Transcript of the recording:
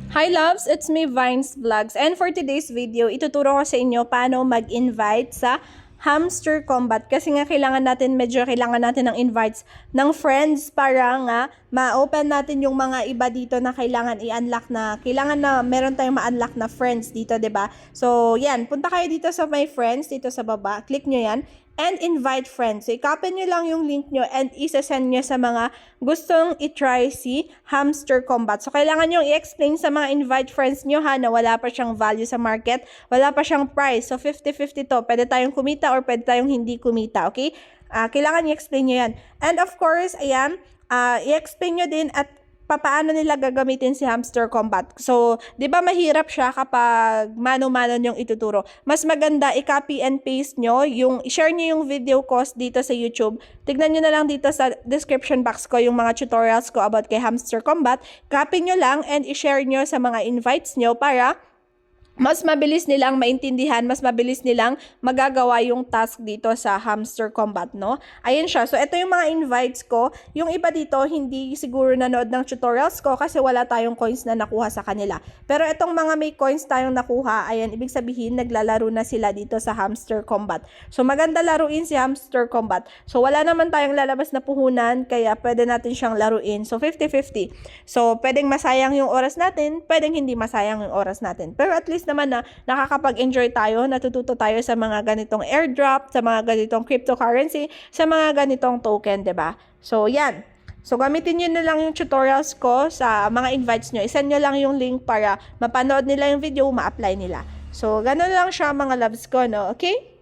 Hi loves, it's me Vines Vlogs, and for today's video, ituturo ko sa inyo paano mag-invite sa Hamster Combat kasi nga medyo kailangan natin ng invites ng friends para nga ma-open natin yung mga iba dito na kailangan i-unlock kailangan na meron tayong ma-unlock na friends dito, 'di ba? So, yan, punta kayo dito sa my friends dito sa baba, click nyo yan and invite friends. So, i-copy nyo lang yung link nyo and isa-send nyo sa mga gustong i-try si Hamster Combat. So, kailangan nyo i-explain sa mga invite friends nyo ha, na wala pa siyang value sa market, wala pa siyang price. So, 50-50 to. Pwede tayong kumita or pwede tayong hindi kumita, okay? Kailangan i-explain nyo yan. And of course, ayan, i-explain nyo din at paano nila gagamitin si Hamster Combat. So, 'di ba mahirap siya kapag mano-mano yung ituturo. Mas maganda i-copy and paste nyo, i-share nyo yung video ko dito sa YouTube. Tignan nyo na lang dito sa description box ko yung mga tutorials ko about kay Hamster Combat. Copy nyo lang and i-share nyo sa mga invites nyo para mas mabilis nilang maintindihan, mas mabilis nilang magagawa yung task dito sa Hamster Combat, no? Ayan siya. So, ito yung mga invites ko. Yung iba dito, hindi siguro nanood ng tutorials ko kasi wala tayong coins na nakuha sa kanila. Pero itong mga may coins tayong nakuha, ayan, ibig sabihin, naglalaro na sila dito sa Hamster Combat. So, maganda laruin si Hamster Combat. So, wala naman tayong lalabas na puhunan, kaya pwede natin siyang laruin. So, 50-50. So, pwedeng masayang yung oras natin, pwedeng hindi masayang yung oras natin. Pero at least naman na nakakapag-enjoy tayo, natututo tayo sa mga ganitong airdrop, sa mga ganitong cryptocurrency, sa mga ganitong token, 'di ba? So, yan. So, gamitin nyo na lang yung tutorials ko sa mga invites nyo. I-send nyo lang yung link para mapanood nila yung video, ma-apply nila. So, ganun lang siya mga loves ko, no? Okay?